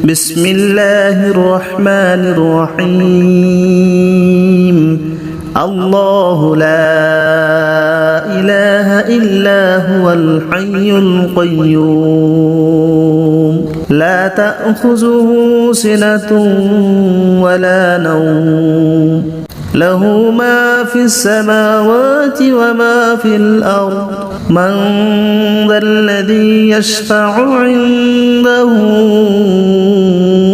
بسم الله الرحمن الرحيم الله لا إله إلا هو الحي القيوم لا تأخذه سنة ولا نوم له ما في السماوات وما في الأرض من ذا الذي يشفع عنده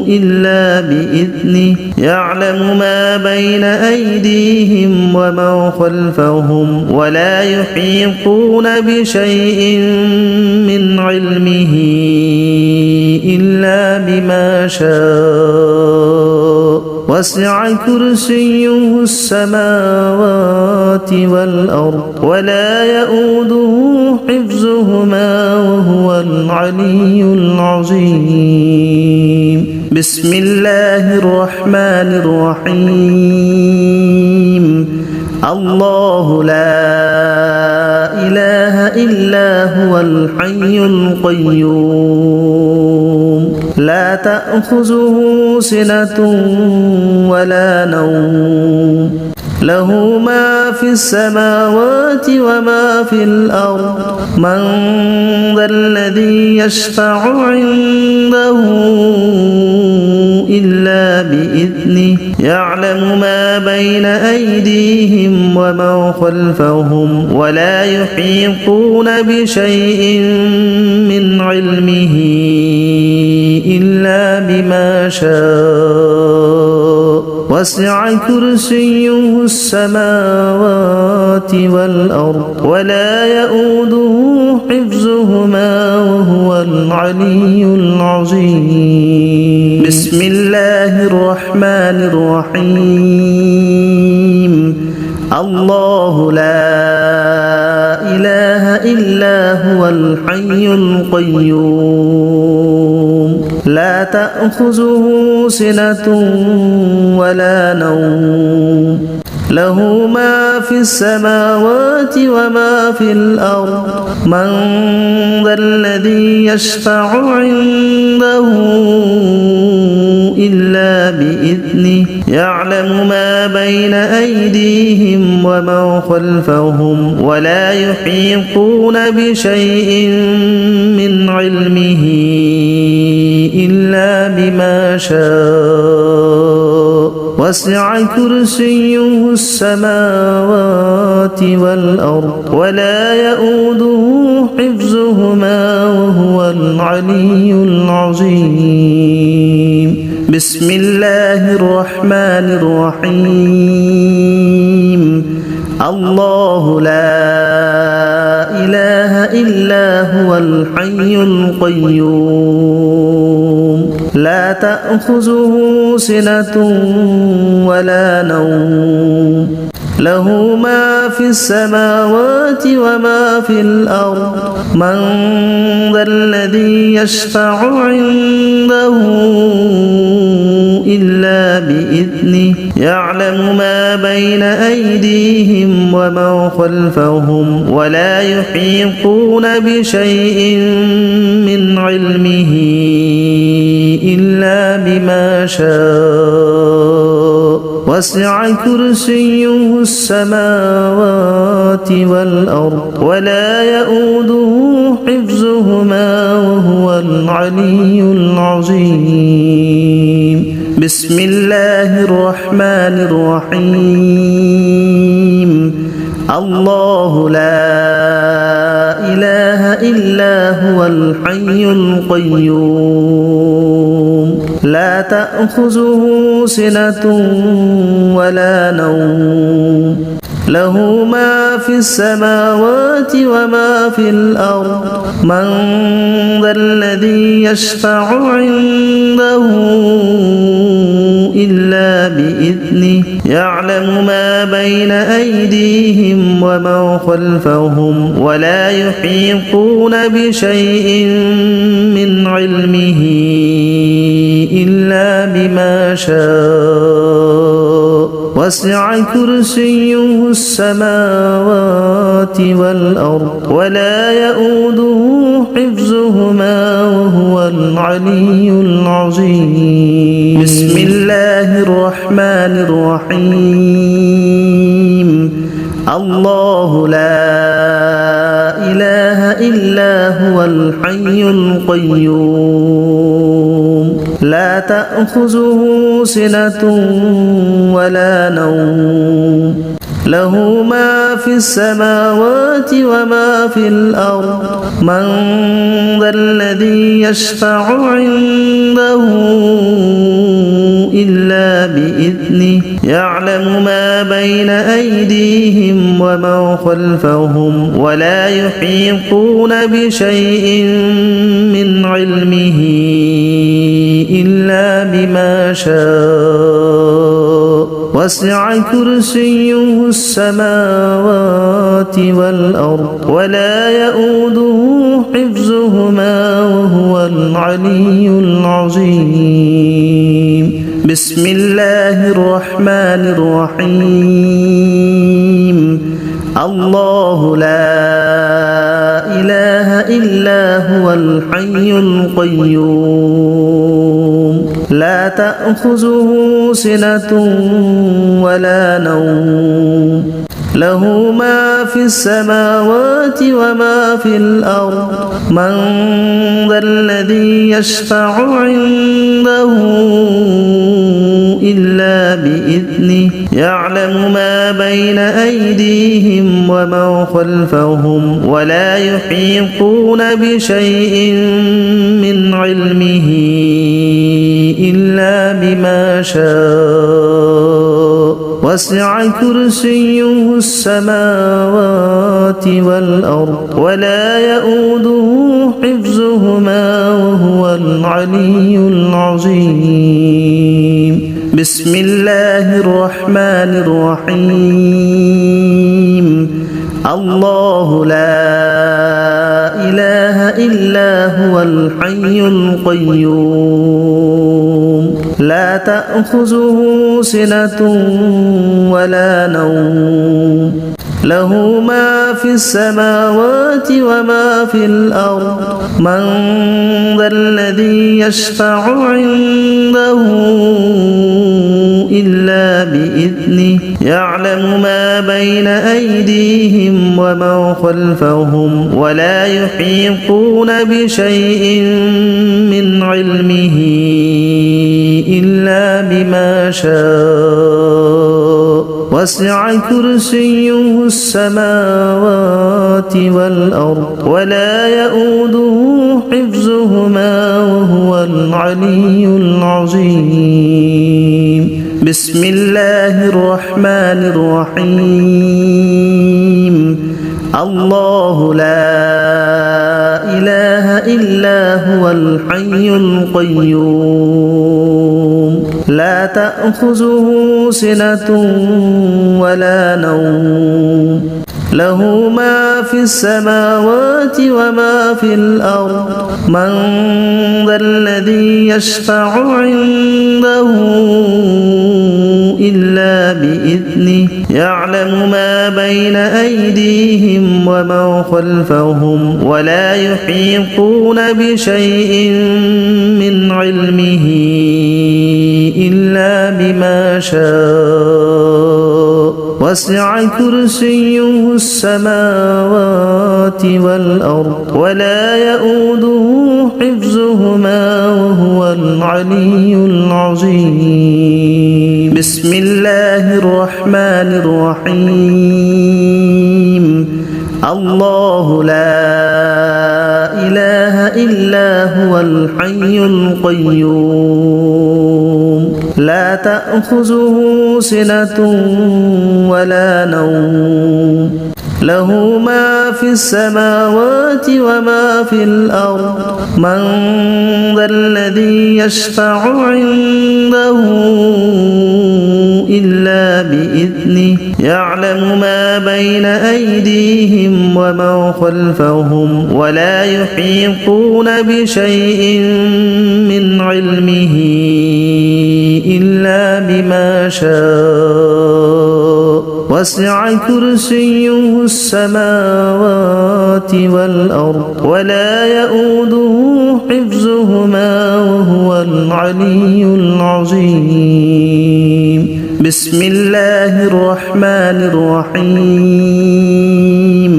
إلا بإذنه يعلم ما بين أيديهم وما خلفهم ولا يحيطون بشيء من علمه إلا بما شاء وسع كرسيه السماوات والأرض ولا يؤوده حفظهما وهو العلي العظيم بسم الله الرحمن الرحيم الله لا إله إلا هو الحي القيوم لا تأخذه سنة ولا نوم له ما في السماوات وما في الأرض من ذا الذي يشفع عنده إلا بإذنه يعلم ما بين أيديهم وما خلفهم ولا يحيطون بشيء من علمه إلا بما شاء وسع كرسيه السماوات والأرض ولا يؤوده حفظهما وهو العلي العظيم بسم الله الرحمن الرحيم الله لا إله إلا هو الحي القيوم لا تأخذه سنة ولا نوم له ما في السماوات وما في الأرض من ذا الذي يشفع عنده إلا بإذنه يعلم ما بين أيديهم وما خلفهم ولا يحيطون بشيء من علمه إلا بما شاء وسع كرسيه السماوات والأرض ولا يؤوده حفظهما وهو العلي العظيم بسم الله الرحمن الرحيم الله لا إله إلا هو الحي القيوم لا تأخذه سنة ولا نوم له ما في السماوات وما في الأرض من ذا الذي يشفع عنده إلا بإذنه يعلم ما بين أيديهم وما خلفهم ولا يحيطون بشيء من علمه إلا بما شاء وسع كرسيه السماوات والأرض ولا يؤوده حفظهما وهو العلي العظيم بسم الله الرحمن الرحيم الله لا إله إلا هو الحي القيوم لا تأخذه سنة ولا نوم له ما في السماوات وما في الأرض من ذا الذي يشفع عنده إلا بإذنه يعلم ما بين أيديهم وما خلفهم ولا يحيطون بشيء من علمه إلا بما شاء وسع كرسيه السماوات والأرض ولا يؤوده حفظهما وهو العلي العظيم بسم الله الرحمن الرحيم الله لا إله إلا هو الحي القيوم لا تأخذه سنة ولا نوم له ما في السماوات وما في الأرض من ذا الذي يشفع عنده إلا بإذنه يعلم ما بين أيديهم وما خلفهم ولا يحيطون بشيء من علمه إلا بما شاء وسع كرسيه السماوات والأرض ولا يؤوده حفظهما وهو العلي العظيم بسم الله الرحمن الرحيم الله لا إله إلا هو الحي القيوم لا تأخذه سنة ولا نوم له ما في السماوات وما في الأرض من ذا الذي يشفع عنده إلا بإذنه يعلم ما بين أيديهم وما خلفهم ولا يحيطون بشيء من علمه إلا بما شاء وسع كرسيه السماوات والأرض ولا يؤوده حفظهما وهو العلي العظيم بسم الله الرحمن الرحيم الله لا إله إلا هو الحي القيوم لا تأخذه سنة ولا نوم له ما في السماوات وما في الأرض من ذا الذي يشفع عنده إلا بإذنه يعلم ما بين أيديهم وما خلفهم ولا يحيطون بشيء من علمه إلا بما شاء وسع كرسيه السماوات والأرض ولا يؤوده حفظهما وهو العلي العظيم بسم الله الرحمن الرحيم الله لا إله إلا هو الحي القيوم لا تأخذه سنة ولا نوم له ما في السماوات وما في الأرض من ذا الذي يشفع عنده إلا بإذنه يعلم ما بين أيديهم وما خلفهم ولا يحيطون بشيء من علمه إلا بما شاء وسع كرسيه السماوات والأرض ولا يؤوده حفظهما وهو العلي العظيم بسم الله الرحمن الرحيم الله لا إله إلا هو الحي القيوم لا تأخذه سنة ولا نوم له ما في السماوات وما في الأرض من ذا الذي يشفع عنده إلا بإذنه يعلم ما بين أيديهم وما خلفهم ولا يحيطون بشيء من علمه إلا بما شاء وسع كرسيه السماوات والأرض ولا يؤوده حفظهما وهو العلي العظيم بسم الله الرحمن الرحيم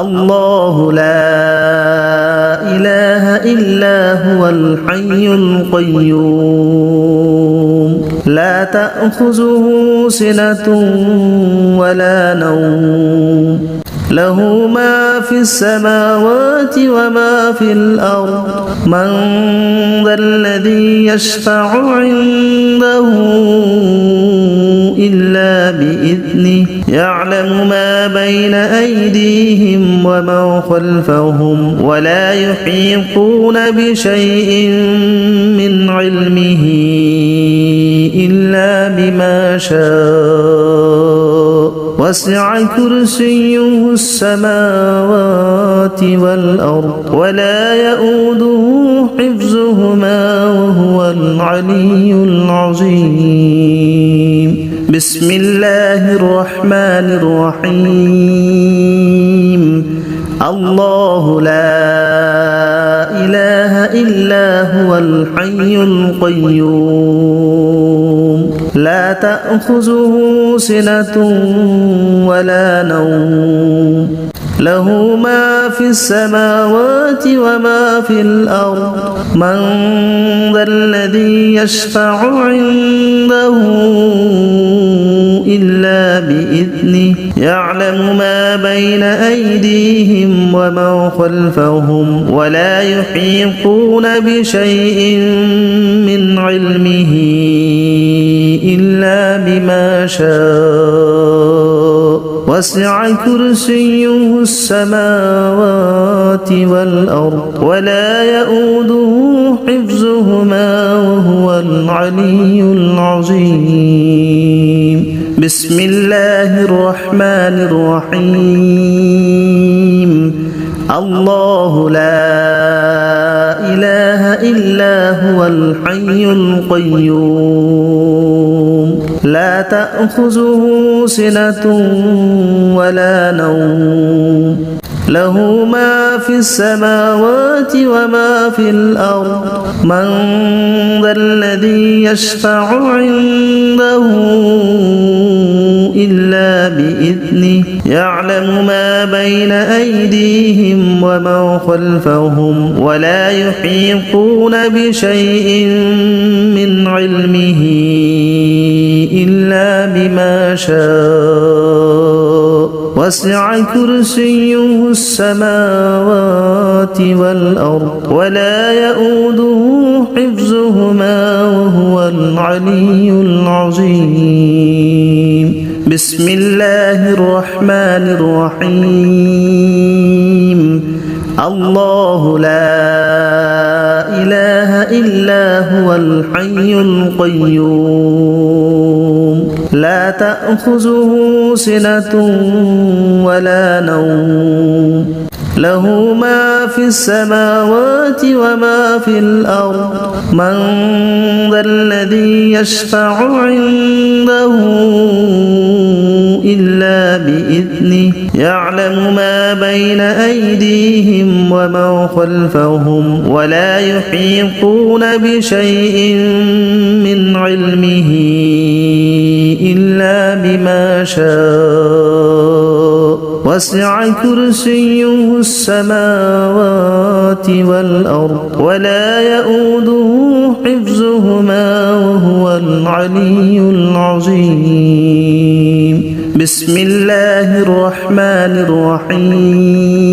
الله لا إله إلا هو الحي القيوم لا تأخذه سنة ولا نوم له ما في السماوات وما في الأرض من ذا الذي يشفع عنده إلا بإذنه يعلم ما بين أيديهم وما خلفهم ولا يحيطون بشيء من علمه إلا بما شاء وسع كرسيه السماوات والأرض ولا يؤوده حفظهما وهو العلي العظيم بسم الله الرحمن الرحيم الله لا إله إلا هو الحي القيوم لا تأخذه سنة ولا نوم له ما في السماوات وما في الأرض من ذا الذي يشفع عنده إلا بإذنه يعلم ما بين أيديهم وما خلفهم ولا يحيطون بشيء من علمه إلا بما شاء وسع كرسيه السماوات والأرض ولا يؤوده حفظهما وهو العلي العظيم بسم الله الرحمن الرحيم الله لا إله إلا هو الحي القيوم لا تأخذه سنة ولا نوم له ما في السماوات وما في الأرض من ذا الذي يشفع عنده إلا بإذنه يعلم ما بين أيديهم وما خلفهم ولا يحيطون بشيء من علمه إلا بما شاء وسع كرسيه السماوات والأرض ولا يؤوده حفظهما وهو العلي العظيم بسم الله الرحمن الرحيم الله لا إله إلا هو الحي القيوم لا تأخذه سنة ولا نوم له ما في السماوات وما في الأرض من ذا الذي يشفع عنده إلا بإذنه يعلم ما بين أيديهم وما خلفهم ولا يحيطون بشيء من علمه إلا بما شاء وسع كرسيه السماوات والأرض ولا يؤوده حفظهما وهو العلي العظيم بسم الله الرحمن الرحيم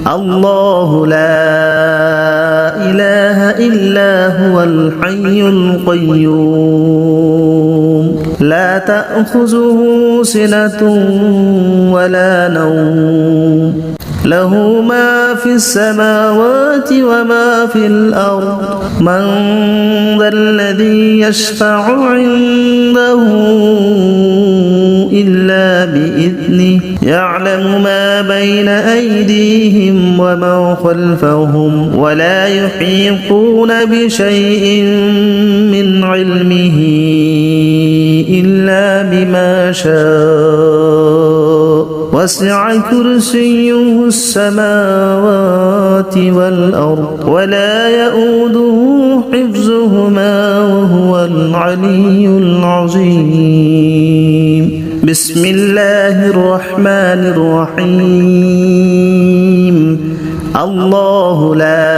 الله لا إله إلا هو الحي القيوم لا تأخذه سنة ولا نوم له ما في السماوات وما في الأرض من ذا الذي يشفع عنده إلا بإذنه يعلم ما بين أيديهم وما خلفهم ولا يحيطون بشيء من علمه إلا بما شاء وسع كرسيه السماوات والأرض ولا يؤوده حفظهما وهو العلي العظيم بسم الله الرحمن الرحيم الله لا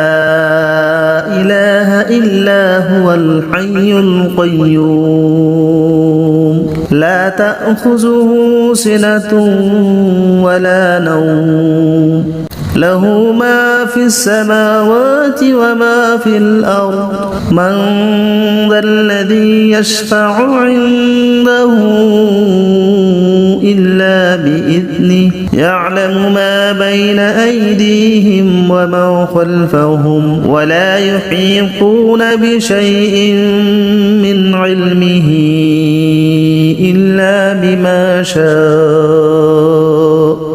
إله إلا هو الحي القيوم لا تأخذه سنة ولا نوم له ما في السماوات وما في الأرض من ذا الذي يشفع عنده إلا بإذنه يعلم ما بين أيديهم وما خلفهم ولا يحيطون بشيء من علمه إلا بما شاء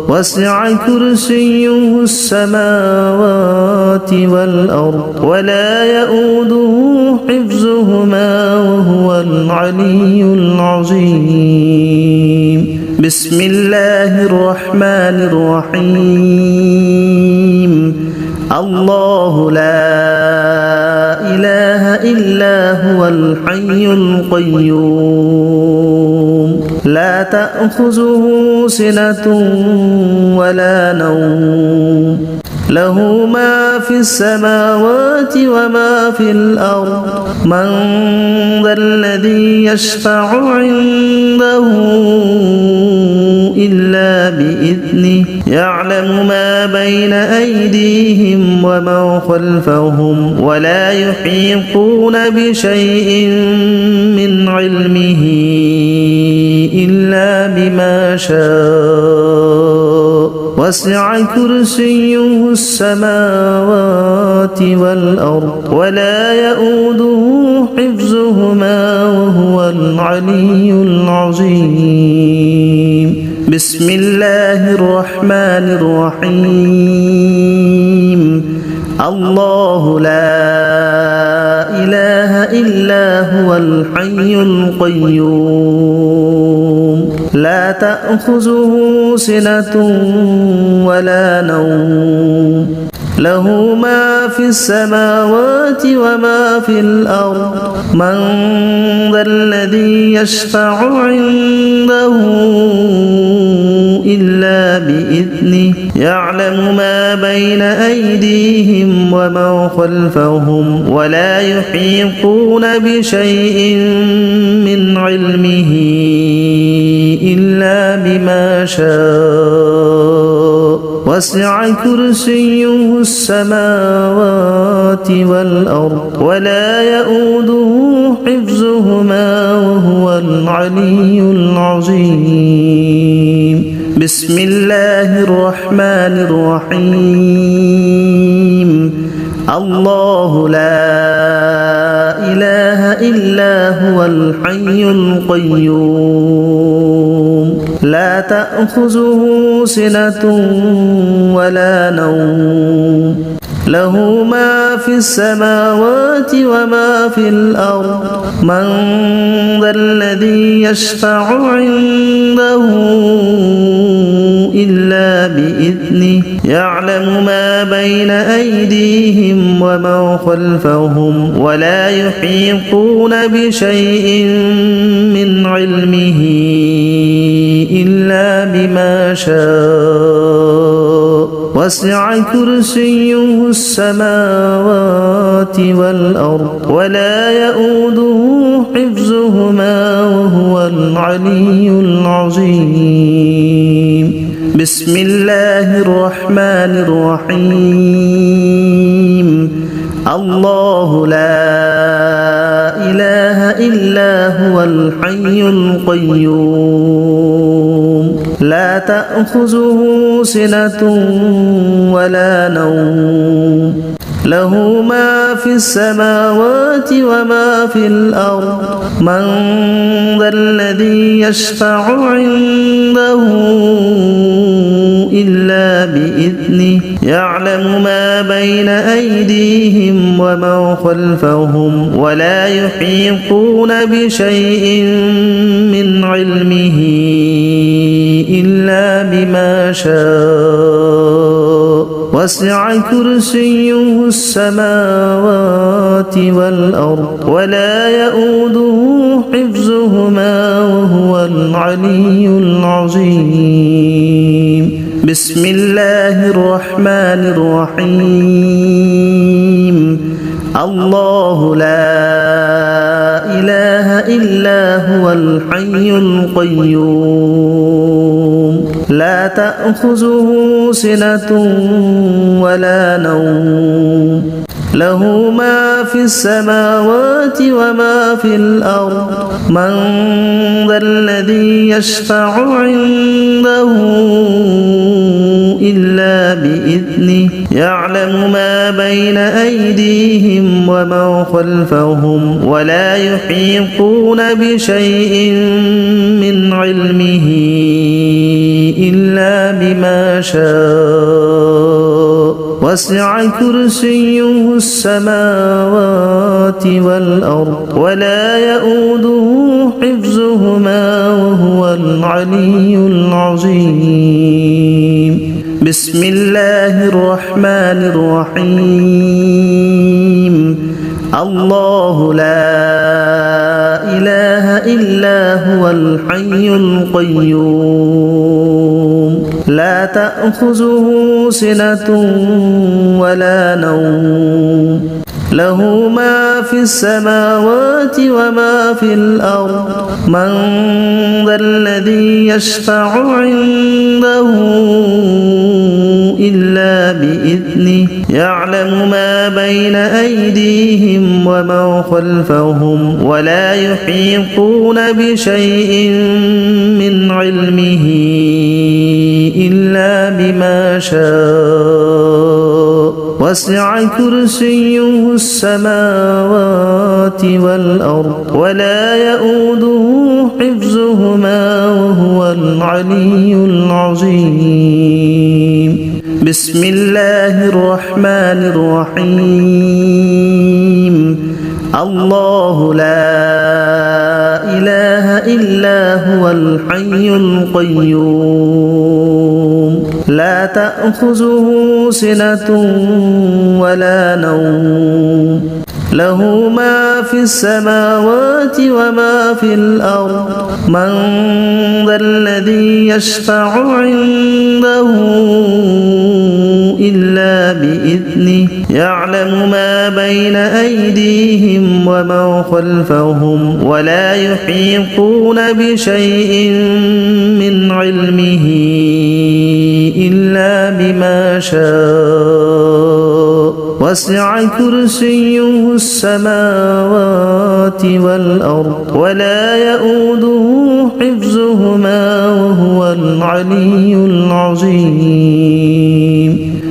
وسع كرسيه السماوات والأرض ولا يؤوده حفظهما وهو العلي العظيم بسم الله الرحمن الرحيم الله لا إله إلا هو الحي القيوم لا تأخذه سنة ولا نوم له ما في السماوات وما في الأرض من ذا الذي يشفع عنده إلا بإذنه يعلم ما بين أيديهم وما خلفهم ولا يحيطون بشيء من علمه إلا بما شاء وسع كرسيه السماوات والأرض ولا يؤوده حفظهما وهو العلي العظيم بسم الله الرحمن الرحيم الله لا إله إلا هو الحي القيوم لا تأخذه سنة ولا نوم له ما في السماوات وما في الأرض من ذا الذي يشفع عنده إلا بإذنه يعلم ما بين أيديهم وما خلفهم ولا يحيطون بشيء من علمه إلا بما شاء وسع كرسيه السماوات والأرض ولا يؤوده حفظهما وهو العلي العظيم بسم الله الرحمن الرحيم الله لا إله إلا هو الحي القيوم لا تأخذه سنة ولا نوم له ما في السماوات وما في الأرض من ذا الذي يشفع عنده إلا بإذنه يعلم ما بين أيديهم وما خلفهم ولا يحيطون بشيء من علمه إلا بما شاء وسع كرسيه السماوات والأرض ولا يؤوده حفظهما وهو العلي العظيم بسم الله الرحمن الرحيم الله لا إله إلا هو الحي القيوم لا تأخذه سنة ولا نوم له ما في السماوات وما في الأرض من ذا الذي يشفع عنده إلا بإذنه يعلم ما بين أيديهم وما خلفهم ولا يحيطون بشيء من علمه إلا بما شاء وسع كرسيه السماوات والأرض ولا يؤوده حفظهما وهو العلي العظيم بسم الله الرحمن الرحيم الله لا إله إلا هو الحي القيوم لا تأخذه سنة ولا نوم له ما في السماوات وما في الأرض من ذا الذي يشفع عنده إلا بإذنه يعلم ما بين أيديهم وما خلفهم ولا يحيطون بشيء من علمه إلا بما شاء وسع كرسيه السماوات والأرض ولا يؤوده حفظهما وهو العلي العظيم بسم الله الرحمن الرحيم الله لا إله إلا هو الحي القيوم لا تأخذه سنة ولا نوم له ما في السماوات وما في الأرض من ذا الذي يشفع عنده إلا بإذنه يعلم ما بين أيديهم وما خلفهم ولا يحيطون بشيء من علمه إلا بما شاء وسع كرسيه السماوات والأرض ولا يؤوده حفظهما وهو العلي العظيم بسم الله الرحمن الرحيم الله لا إله إلا هو الحي القيوم لا تأخذه سنة ولا نوم له ما في السماوات وما في الأرض من ذا الذي يشفع عنده إلا بإذنه يعلم ما بين أيديهم وما خلفهم ولا يحيطون بشيء من علمه إلا بما شاء وسع كرسيه السماوات والأرض ولا يؤوده حفظهما وهو العلي العظيم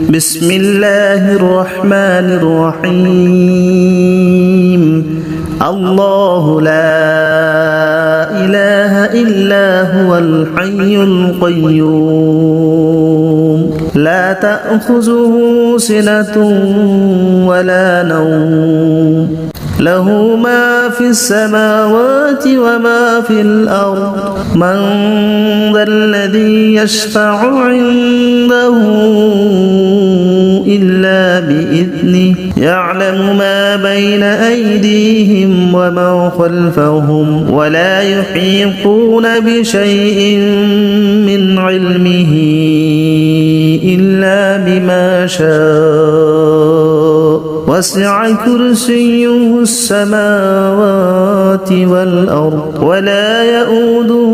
بسم الله الرحمن الرحيم الله لا إله إلا هو الحي القيوم لا تأخذه سنة ولا نوم له ما في السماوات وما في الأرض من ذا الذي يشفع عنده إلا بإذنه يعلم ما بين أيديهم وما خلفهم ولا يحيطون بشيء من علمه إلا بما شاء وسع كرسيه السماوات والأرض ولا يؤوده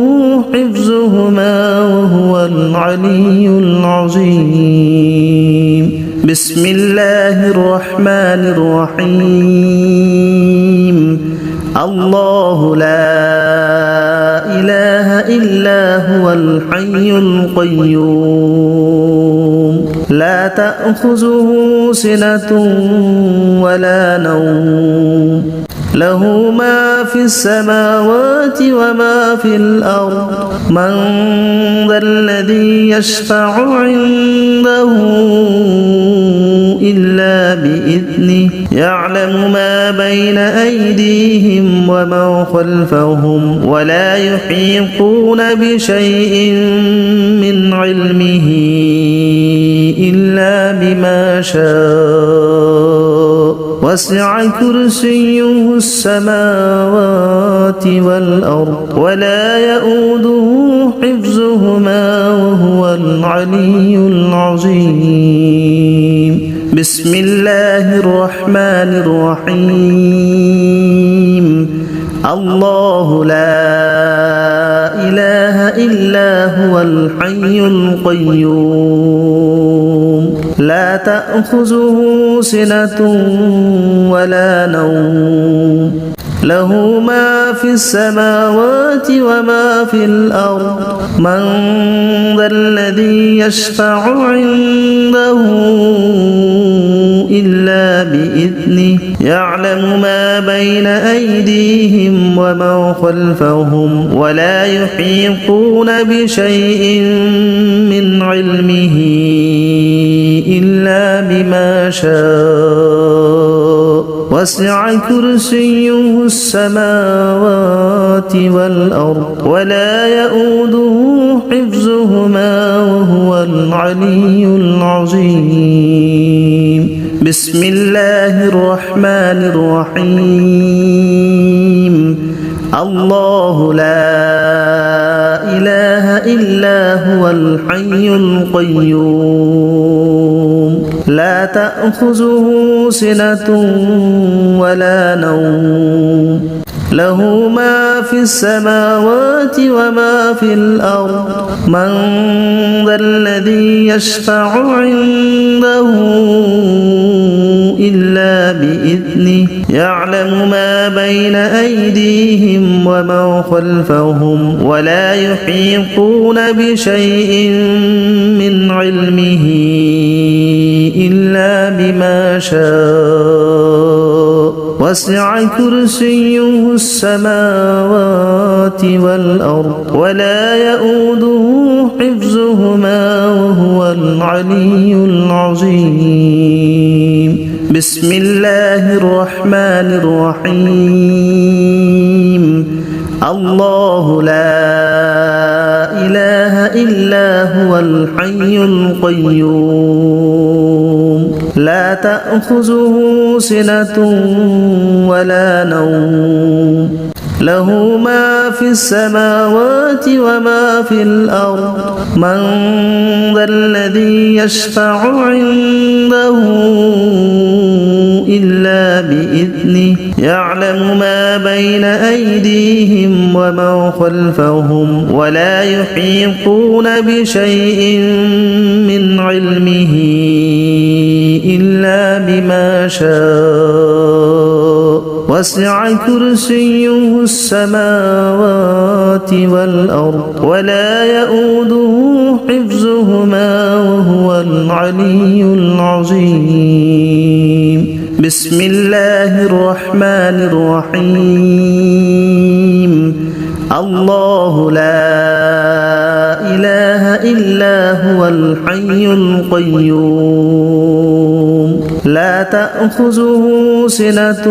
حفظهما وهو العلي العظيم بسم الله الرحمن الرحيم الله لا إله إلا هو الحي القيوم لا تأخذه سنة ولا نوم له ما في السماوات وما في الأرض من ذا الذي يشفع عنده يعلم ما بين أيديهم وما خلفهم ولا يحيطون بشيء من علمه إلا بما شاء وسع كرسيه السماوات والأرض ولا يؤوده حفظهما وهو العلي العظيم. بسم الله الرحمن الرحيم. الله لا إله إلا هو الحي القيوم لا تأخذه سنة ولا نوم له ما في السماوات وما في الأرض من ذا الذي يشفع عنده إلا بإذنه يعلم ما بين أيديهم وما خلفهم ولا يحيطون بشيء من علمه إلا بما شاء وسع كرسيه السماوات والأرض ولا يؤوده حفظهما وهو العلي العظيم. بسم الله الرحمن الرحيم. الله لا إله إلا هو الحي القيوم لا تأخذه سنة ولا نوم له ما في السماوات وما في الأرض من ذا الذي يشفع عنده إلا بإذنه يعلم ما بين أيديهم وما خلفهم ولا يحيطون بشيء من علمه إلا بما شاء وسع كرسيه السماوات والأرض ولا يؤوده حفظهما وهو العلي العظيم. بسم الله الرحمن الرحيم. الله لا إله إلا هو الحي القيوم لا تأخذه سنة ولا نوم له ما في السماوات وما في الأرض من ذا الذي يشفع عنده إلا بإذنه يعلم ما بين أيديهم وما خلفهم ولا يحيطون بشيء من علمه إلا بما شاء وسع كرسيه السماوات والأرض ولا يؤوده حفظهما وهو العلي العظيم. بسم الله الرحمن الرحيم. الله لا إله إلا هو الحي القيوم لا تأخذه سنة